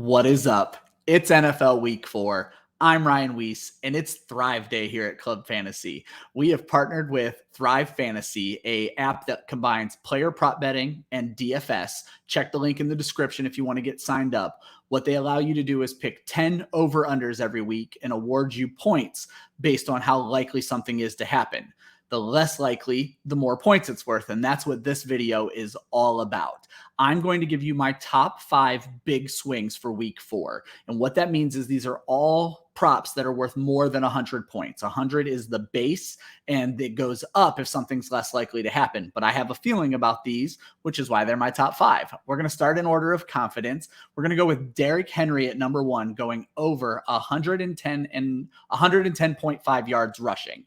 What is up? It's NFL Week 4. I'm Ryan Weisse, and it's Thrive Day here at Club Fantasy. We have partnered with Thrive Fantasy, a app that combines player prop betting and DFS. Check the link in the description if you want to get signed up. What they allow you to do is pick 10 over-unders every week and award you points based on how likely something is to happen. The less likely, the more points it's worth. And that's what this video is all about. I'm going to give you my top 5 big swings for week 4. And what that means is these are all props that are worth more than 100 points. 100 is the base, and it goes up if something's less likely to happen. But I have a feeling about these, which is why they're my top 5. We're going to start in order of confidence. We're going to go with Derrick Henry at number 1, going over 110 and 110.5 yards rushing.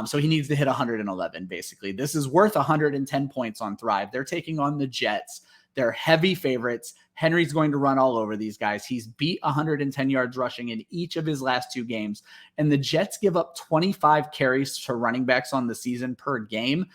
So he needs to hit 111, basically. This is worth 110 points on Thrive. They're taking on the Jets. They're heavy favorites. Henry's going to run all over these guys. He's beat 110 yards rushing in each of his last 2 games. And the Jets give up 25 carries to running backs on the season per game.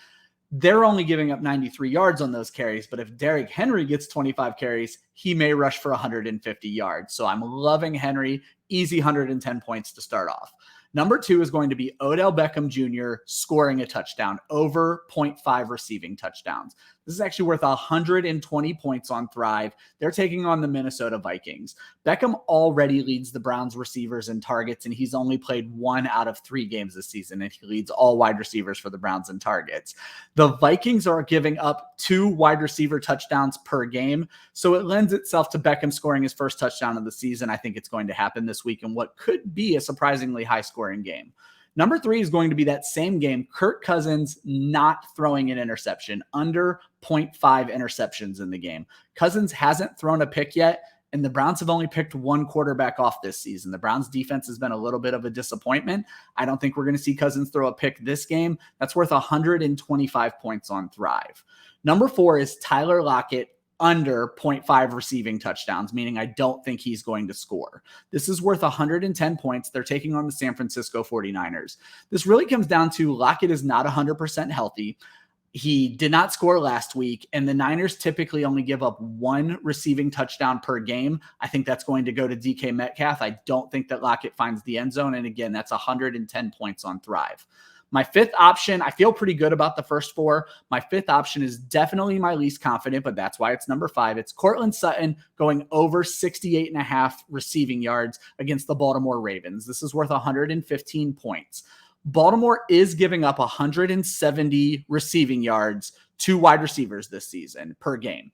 They're only giving up 93 yards on those carries. But if Derrick Henry gets 25 carries, he may rush for 150 yards. So I'm loving Henry. Easy 110 points to start off. Number 2 is going to be Odell Beckham Jr. scoring a touchdown, over 0.5 receiving touchdowns. This is actually worth 120 points on Thrive. They're taking on the Minnesota Vikings. Beckham already leads the Browns receivers in targets, and he's only played 1 out of 3 games this season, and he leads all wide receivers for the Browns in targets. The Vikings are giving up 2 wide receiver touchdowns per game, so it lends itself to Beckham scoring his first touchdown of the season. I think it's going to happen this week in what could be a surprisingly high-scoring game. Number 3 is going to be that same game, Kirk Cousins not throwing an interception, under 0.5 interceptions in the game. Cousins hasn't thrown a pick yet, and the Browns have only picked 1 quarterback off this season. The Browns defense has been a little bit of a disappointment. I don't think we're going to see Cousins throw a pick this game. That's worth 125 points on Thrive. Number 4 is Tyler Lockett, under 0.5 receiving touchdowns, meaning I don't think he's going to score. This is worth 110 points. They're taking on the San Francisco 49ers. This really comes down to Lockett is not 100% healthy. He did not score last week, and the Niners typically only give up 1 receiving touchdown per game. I think that's going to go to DK Metcalf. I don't think that Lockett finds the end zone, and again, that's 110 points on Thrive. My 5th option, I feel pretty good about the first 4. My 5th option is definitely my least confident, but that's why it's number 5. It's Courtland Sutton going over 68.5 receiving yards against the Baltimore Ravens. This is worth 115 points. Baltimore is giving up 170 receiving yards to wide receivers this season per game.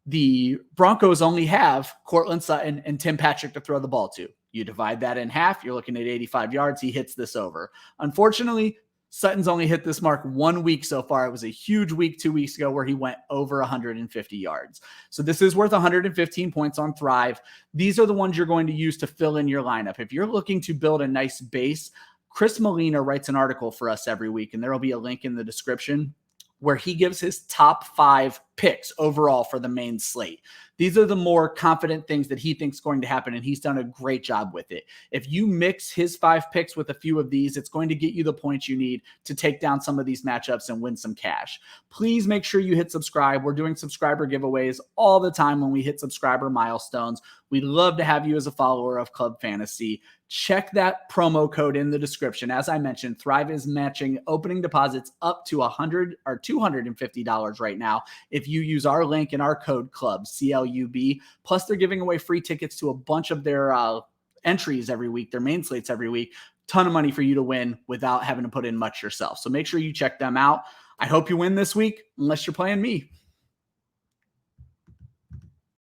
The Broncos only have Courtland Sutton and Tim Patrick to throw the ball to. You divide that in half, you're looking at 85 yards. He hits this over. Unfortunately, Sutton's only hit this mark 1 week so far. It was a huge week 2 weeks ago where he went over 150 yards. So this is worth 115 points on Thrive. These are the ones you're going to use to fill in your lineup. If you're looking to build a nice base, Chris Molina writes an article for us every week, and there will be a link in the description where he gives his top 5 picks overall for the main slate. These are the more confident things that he thinks going to happen, and he's done a great job with it. If you mix his 5 picks with a few of these, it's going to get you the points you need to take down some of these matchups and win some cash. Please make sure you hit subscribe. We're doing subscriber giveaways all the time when we hit subscriber milestones. We'd love to have you as a follower of Club Fantasy. Check that promo code in the description. As I mentioned, Thrive is matching opening deposits up to $100 or $250 right now if you use our link and our code CLUB, CLUB. Plus, they're giving away free tickets to a bunch of their entries every week, their main slates every week. Ton of money for you to win without having to put in much yourself. So make sure you check them out. I hope you win this week, unless you're playing me.